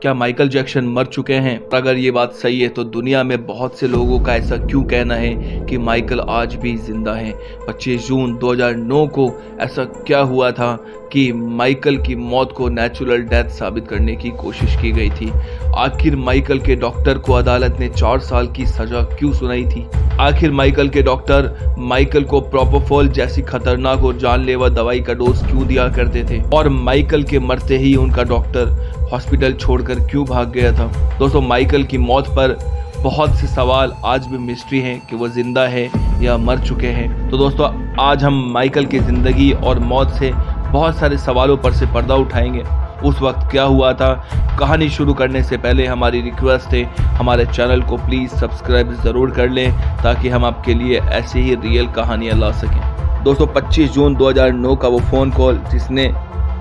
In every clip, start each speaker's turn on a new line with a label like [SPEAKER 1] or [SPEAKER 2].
[SPEAKER 1] क्या Michael Jackson मर चुके हैं? अगर ये बात सही है तो दुनिया में बहुत से लोगों का ऐसा क्यों कहना है कि माइकल आज भी जिंदा हैं? 25 जून 2009 को ऐसा क्या हुआ था कि माइकल की मौत को नेचुरल डेथ साबित करने की कोशिश की गई थी? आखिर माइकल के डॉक्टर को अदालत ने 4 साल की सजा क्यों सुनाई थी? आखिर माइकल के डॉक्टर माइकल को प्रोपोफॉल जैसी खतरनाक और जानलेवा दवाई का डोज क्यों दिया करते थे? और माइकल के मरते ही उनका डॉक्टर हॉस्पिटल छोड़कर क्यों भाग गया था? दोस्तों, माइकल की मौत पर बहुत से सवाल आज भी मिस्ट्री हैं कि वो जिंदा है या मर चुके हैं। तो दोस्तों, आज हम माइकल की जिंदगी और मौत से बहुत सारे सवालों पर से पर्दा उठाएंगे। उस वक्त क्या हुआ था? कहानी शुरू करने से पहले हमारी रिक्वेस्ट है, हमारे चैनल को प्लीज़ सब्सक्राइब ज़रूर कर लें ताकि हम आपके लिए ऐसी ही रियल कहानियाँ ला सकें। दोस्तों, 25 जून 2009 का वो फ़ोन कॉल जिसने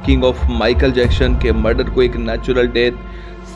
[SPEAKER 1] किंग ऑफ माइकल जैक्सन के मर्डर को एक नेचुरल डेथ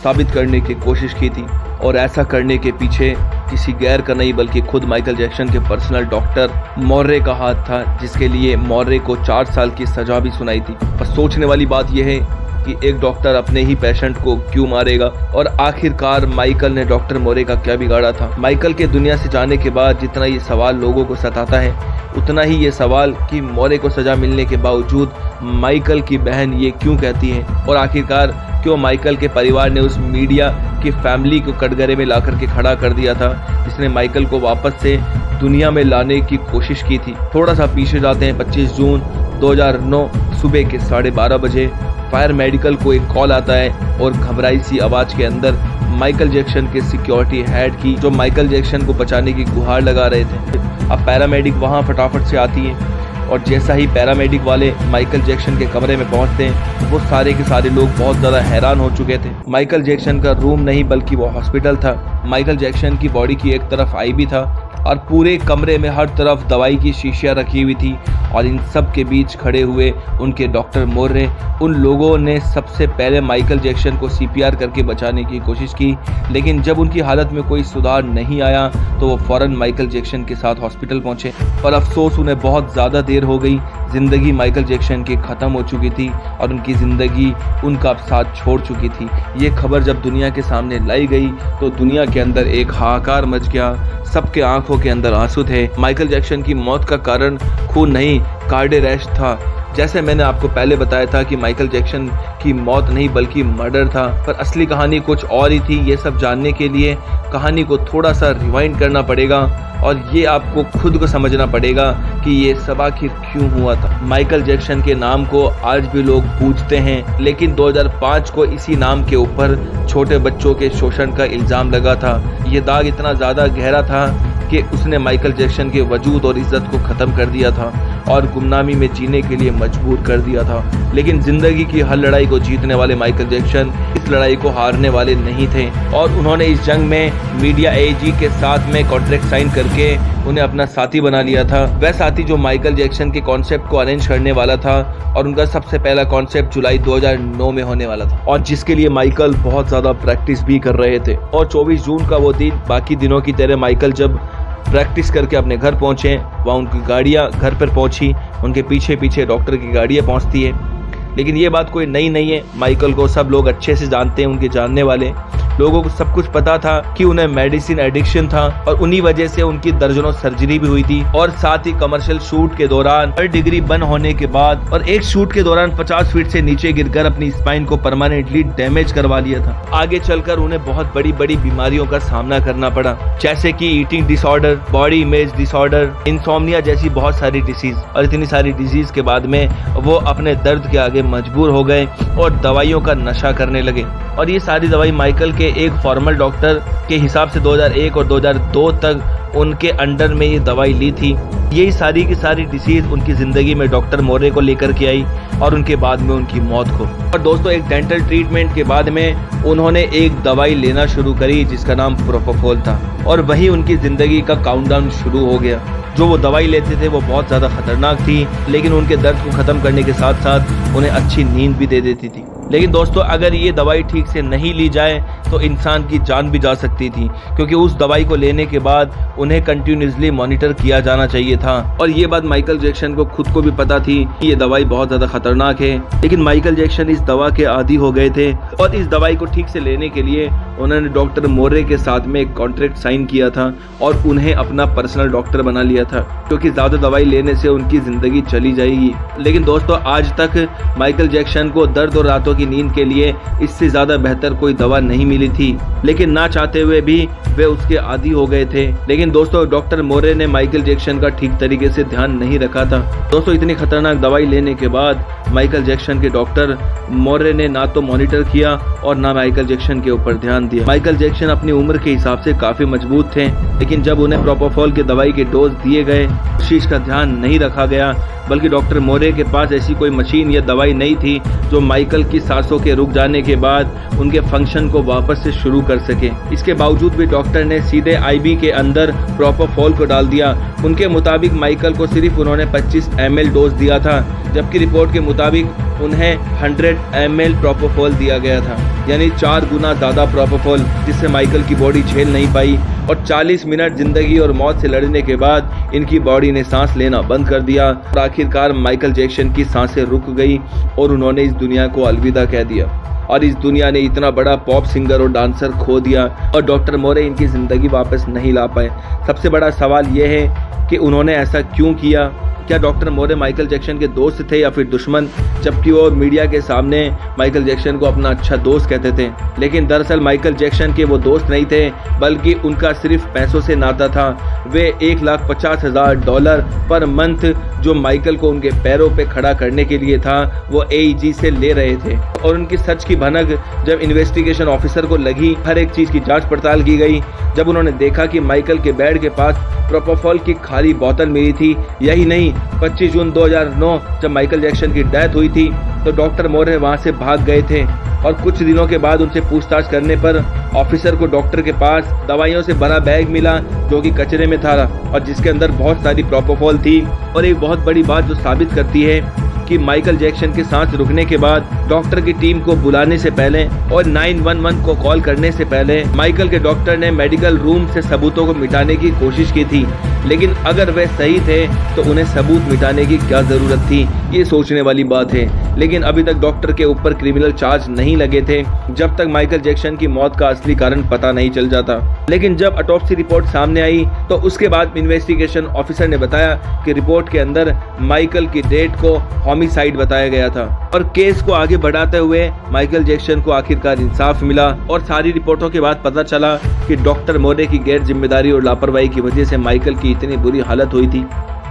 [SPEAKER 1] साबित करने की कोशिश की थी, और ऐसा करने के पीछे किसी गैर का नहीं बल्कि खुद माइकल जैक्सन के पर्सनल डॉक्टर मौर्रे का हाथ था, जिसके लिए मौर्रे को 4 साल की सजा भी सुनाई थी। पर सोचने वाली बात यह है कि एक डॉक्टर अपने ही पेशेंट को क्यों मारेगा, और आखिरकार माइकल ने डॉक्टर मौर्रे का क्या बिगाड़ा था? माइकल के दुनिया से जाने के बाद जितना ये सवाल लोगों को सताता है, उतना ही ये सवाल कि मौर्रे को सजा मिलने के बावजूद माइकल की बहन ये क्यों कहती है, और आखिरकार क्यों माइकल के परिवार ने उस मीडिया की फैमिली को कटघरे में ला करके खड़ा कर दिया था जिसने माइकल को वापस से दुनिया में लाने की कोशिश की थी। थोड़ा सा पीछे जाते हैं। 25 जून 2009 सुबह के 12:30 बजे फायर मेडिकल को एक कॉल आता है और घबराई सी आवाज के अंदर माइकल जैक्सन के सिक्योरिटी हेड की, जो माइकल जैक्सन को बचाने की गुहार लगा रहे थे। अब पैरामेडिक वहां फटाफट से आती है, और जैसा ही पैरामेडिक वाले माइकल जैक्सन के कमरे में पहुंचते हैं, वो सारे के सारे लोग बहुत ज़्यादा हैरान हो चुके थे। माइकल जैक्सन का रूम नहीं बल्कि वो हॉस्पिटल था। माइकल जैक्सन की बॉडी की एक तरफ आई भी था, और पूरे कमरे में हर तरफ दवाई की शीशियाँ रखी हुई थी, और इन सब के बीच खड़े हुए उनके डॉक्टर मौर्रे, उन लोगों ने सबसे पहले माइकल जैक्सन को CPR करके बचाने की कोशिश की, लेकिन जब उनकी हालत में कोई सुधार नहीं आया तो वो फौरन माइकल जैक्सन के साथ हॉस्पिटल पहुंचे। पर अफसोस, उन्हें बहुत ज़्यादा देर हो गई। ज़िंदगी माइकल जैक्सन की ख़त्म हो चुकी थी और उनकी ज़िंदगी उनका साथ छोड़ चुकी थी। ये खबर जब दुनिया के सामने लाई गई तो दुनिया के अंदर एक हाहाकार मच गया। सबके आंखों के अंदर आंसू थे। माइकल जैक्सन की मौत का कारण खून नहीं, कार्डियक अरेस्ट था। जैसे मैंने आपको पहले बताया था कि माइकल जैक्सन की मौत नहीं बल्कि मर्डर था, पर असली कहानी कुछ और ही थी। ये सब जानने के लिए कहानी को थोड़ा सा रिवाइंड करना पड़ेगा, और ये आपको खुद को समझना पड़ेगा कि ये सब आखिर क्यों हुआ था। माइकल जैक्सन के नाम को आज भी लोग पूछते हैं, लेकिन 2005 को इसी नाम के ऊपर छोटे बच्चों के शोषण का इल्ज़ाम लगा था। ये दाग इतना ज़्यादा गहरा था कि उसने माइकल जैक्सन के वजूद और इज्जत को ख़त्म कर दिया था और गुमनामी में जीने के लिए मजबूर कर दिया था। लेकिन ज़िंदगी की हर लड़ाई को जीतने वाले माइकल जैक्सन इस लड़ाई को हारने वाले नहीं थे, और उन्होंने इस जंग में मीडिया AG के साथ में कॉन्ट्रैक्ट साइन करके उन्हें अपना साथी बना लिया था। वह साथी जो माइकल जैक्सन के कॉन्सेप्ट को अरेंज करने वाला था, और उनका सबसे पहला कॉन्सेप्ट जुलाई 2009 में होने वाला था, और जिसके लिए माइकल बहुत ज़्यादा प्रैक्टिस भी कर रहे थे। और 24 जून का वो दिन बाकी दिनों की तरह माइकल जब प्रैक्टिस करके अपने घर पहुंचे, वहाँ उनकी गाड़ियाँ घर पर पहुंची, उनके पीछे पीछे डॉक्टर की गाड़ियाँ पहुंचती है। लेकिन ये बात कोई नई नहीं है। माइकल को सब लोग अच्छे से जानते हैं, उनके जानने वाले लोगों को सब कुछ पता था कि उन्हें मेडिसिन एडिक्शन था, और उन्हीं वजह से उनकी दर्जनों सर्जरी भी हुई थी। और साथ ही कमर्शियल शूट के दौरान 3rd डिग्री बंद होने के बाद और एक शूट के दौरान 50 फीट से नीचे गिरकर अपनी स्पाइन को परमानेंटली डैमेज करवा लिया था। आगे चलकर उन्हें बहुत बड़ी बड़ी बीमारियों का सामना करना पड़ा, जैसे कि eating disorder, body image disorder, insomnia जैसी बहुत सारी डिसीज। और इतनी सारी डिजीज के बाद में वो अपने दर्द के आगे मजबूर हो गए और दवाइयों का नशा करने लगे। और ये सारी दवाई माइकल के एक फॉर्मल डॉक्टर के हिसाब से 2001 और 2002 तक उनके अंडर में ये दवाई ली थी। यही सारी की सारी डिसीज उनकी ज़िंदगी में डॉक्टर मौर्रे को लेकर के आई, और उनके बाद में उनकी मौत को। और दोस्तों, एक डेंटल ट्रीटमेंट के बाद में उन्होंने एक दवाई लेना शुरू करी जिसका नाम प्रोपोफॉल था, और वही उनकी ज़िंदगी का काउंटडाउन शुरू हो गया। जो वो दवाई लेते थे वो बहुत ज़्यादा खतरनाक थी, लेकिन उनके दर्द को ख़त्म करने के साथ साथ उन्हें अच्छी नींद भी दे देती थी। लेकिन दोस्तों अगर ये दवाई ठीक से नहीं ली जाए तो इंसान की जान भी जा सकती थी, क्योंकि उस दवाई को लेने के बाद उन्हें कंटिन्यूसली मॉनिटर किया जाना चाहिए था। और ये बात माइकल जैक्सन को खुद को भी पता थी कि ये दवाई बहुत ज़्यादा खतरनाक है, लेकिन माइकल जैक्सन इस दवा के आदी हो गए थे और इस दवाई को ठीक से लेने के लिए उन्होंने डॉक्टर मोरे के साथ में एक कॉन्ट्रैक्ट साइन किया था और उन्हें अपना पर्सनल डॉक्टर बना लिया था, क्योंकि ज़्यादा दवाई लेने से उनकी ज़िंदगी चली जाएगी। लेकिन दोस्तों आज तक माइकल जैक्सन को दर्द और रातों की नींद के लिए इससे ज़्यादा बेहतर कोई दवा नहीं मिली थी, लेकिन ना चाहते हुए भी वे उसके आदी हो गए थे। लेकिन दोस्तों डॉक्टर मोरे ने माइकल जैक्सन का ठीक तरीके से ध्यान नहीं रखा था। दोस्तों इतनी खतरनाक दवाई लेने के बाद माइकल जैक्सन के डॉक्टर मोरे ने ना तो मॉनिटर किया और ना माइकल जैक्सन के ऊपर ध्यान दिया। माइकल जैक्सन अपनी उम्र के हिसाब से काफी मजबूत थे, लेकिन जब उन्हें प्रोपोफॉल की दवाई के डोज दिए गए उस चीज का ध्यान नहीं रखा गया, बल्कि डॉक्टर मोरे के पास ऐसी कोई मशीन या दवाई नहीं थी जो माइकल की सांसों के रुक जाने के बाद उनके फंक्शन को वापस से शुरू कर सके। इसके बावजूद भी डॉक्टर ने सीधे आईवी के अंदर प्रोपोफॉल को डाल दिया। उनके मुताबिक माइकल को सिर्फ उन्होंने 25 ml डोज दिया था, जबकि रिपोर्ट के मुताबिक उन्हें 100 ml प्रोपोफॉल दिया गया था, यानी 4 गुना ज़्यादा प्रोपोफॉल, जिससे माइकल की बॉडी झेल नहीं पाई और 40 मिनट जिंदगी और मौत से लड़ने के बाद इनकी बॉडी ने सांस लेना बंद कर दिया और आखिरकार माइकल जैक्सन की सांसें रुक गई और उन्होंने इस दुनिया को अलविदा कह दिया। और इस दुनिया ने इतना बड़ा पॉप सिंगर और डांसर खो दिया और डॉक्टर मोरे इनकी ज़िंदगी वापस नहीं ला पाए। सबसे बड़ा सवाल यह है कि उन्होंने ऐसा क्यों किया। क्या डॉक्टर मोरे माइकल जैक्सन के दोस्त थे या फिर दुश्मन, जबकि वो मीडिया के सामने माइकल जैक्सन को अपना अच्छा दोस्त कहते थे। लेकिन दरअसल माइकल जैक्सन के वो दोस्त नहीं थे, बल्कि उनका सिर्फ पैसों से नाता था। वे $1,50,000 पर मंथ जो माइकल को उनके पैरों पे खड़ा करने के लिए था वो AEG से ले रहे थे। और उनकी सच की भनक जब इन्वेस्टिगेशन ऑफिसर को लगी, हर एक चीज़ की जाँच पड़ताल की गई। जब उन्होंने देखा कि माइकल के बेड के पास प्रोपोफॉल की खाली बोतल मिली थी, यही नहीं 25 जून 2009 जब माइकल जैक्सन की डेथ हुई थी तो डॉक्टर मोरे वहां से भाग गए थे और कुछ दिनों के बाद उनसे पूछताछ करने पर ऑफिसर को डॉक्टर के पास दवाइयों से भरा बैग मिला जो कि कचरे में था और जिसके अंदर बहुत सारी प्रोपोफॉल थी। और एक बहुत बड़ी बात जो साबित करती है कि माइकल जैक्सन के सांस रुकने के बाद डॉक्टर की टीम को बुलाने से पहले और 911 को कॉल करने से पहले माइकल के डॉक्टर ने मेडिकल रूम से सबूतों को मिटाने की कोशिश की थी। लेकिन अगर वे सही थे तो उन्हें सबूत मिटाने की क्या जरूरत थी, ये सोचने वाली बात है। लेकिन अभी तक डॉक्टर के ऊपर क्रिमिनल चार्ज नहीं लगे थे जब तक माइकल जैक्सन की मौत का असली कारण पता नहीं चल जाता। लेकिन जब ऑटोप्सी रिपोर्ट सामने आई तो उसके बाद इन्वेस्टिगेशन ऑफिसर ने बताया कि रिपोर्ट के अंदर माइकल की डेथ को होमिसाइड बताया गया था। और केस को आगे बढ़ाते हुए माइकल जैक्सन को आखिरकार इंसाफ मिला और सारी रिपोर्टों के बाद पता चला कि डॉक्टर मोरे की गैर जिम्मेदारी और लापरवाही की वजह से माइकल की इतनी बुरी हालत हुई थी।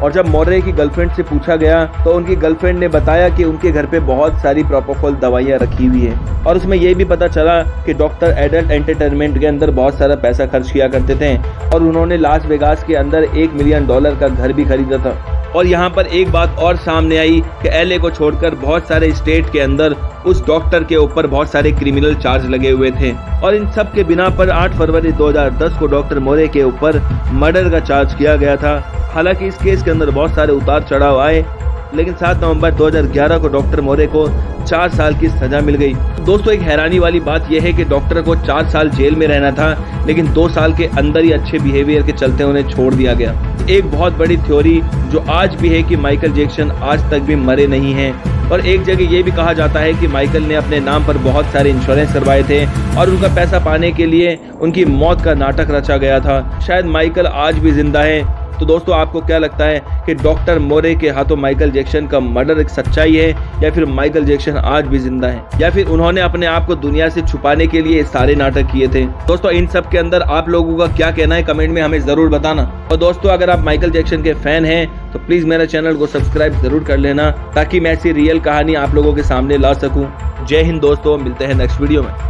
[SPEAKER 1] और जब मोरे की गर्लफ्रेंड से पूछा गया तो उनकी गर्लफ्रेंड ने बताया कि उनके घर पे बहुत सारी प्रोपोफॉल दवाइयाँ रखी हुई है और उसमें यह भी पता चला कि डॉक्टर एडल्ट एंटरटेनमेंट के अंदर बहुत सारा पैसा खर्च किया करते थे और उन्होंने लास वेगास के अंदर $1 मिलियन का घर भी खरीदा था। और यहाँ पर एक बात और सामने आई कि LA को छोड़कर बहुत सारे स्टेट के अंदर उस डॉक्टर के ऊपर बहुत सारे क्रिमिनल चार्ज लगे हुए थे और इन सब के बिना पर 8 फरवरी 2010 को डॉक्टर मोरे के ऊपर मर्डर का चार्ज किया गया था। हालांकि इस केस के अंदर बहुत सारे उतार चढ़ाव आए, लेकिन 7 नवंबर 2011 को डॉक्टर मोरे को 4 साल की सजा मिल गई। दोस्तों एक हैरानी वाली बात यह है कि डॉक्टर को 4 साल जेल में रहना था, लेकिन 2 साल के अंदर ही अच्छे बिहेवियर के चलते उन्हें छोड़ दिया गया। एक बहुत बड़ी थ्योरी जो आज भी है कि माइकल जैक्सन आज तक भी मरे नहीं हैं। और एक जगह ये भी कहा जाता है कि माइकल ने अपने नाम पर बहुत सारे इंश्योरेंस करवाए थे और उनका पैसा पाने के लिए उनकी मौत का नाटक रचा गया था। शायद माइकल आज भी जिंदा है। तो दोस्तों आपको क्या लगता है कि डॉक्टर मोरे के हाथों माइकल जैक्सन का मर्डर एक सच्चाई है या फिर माइकल जैक्सन आज भी जिंदा है या फिर उन्होंने अपने आप को दुनिया से छुपाने के लिए सारे नाटक किए थे? दोस्तों इन सब के अंदर आप लोगों का क्या कहना है कमेंट में हमें जरूर बताना। और दोस्तों अगर आप माइकल जैक्सन के फैन हैं तो प्लीज मेरे चैनल को सब्सक्राइब जरूर कर लेना ताकि मैं ऐसी रियल कहानी आप लोगों के सामने ला सकूं। जय हिंद दोस्तों, मिलते हैं नेक्स्ट वीडियो में।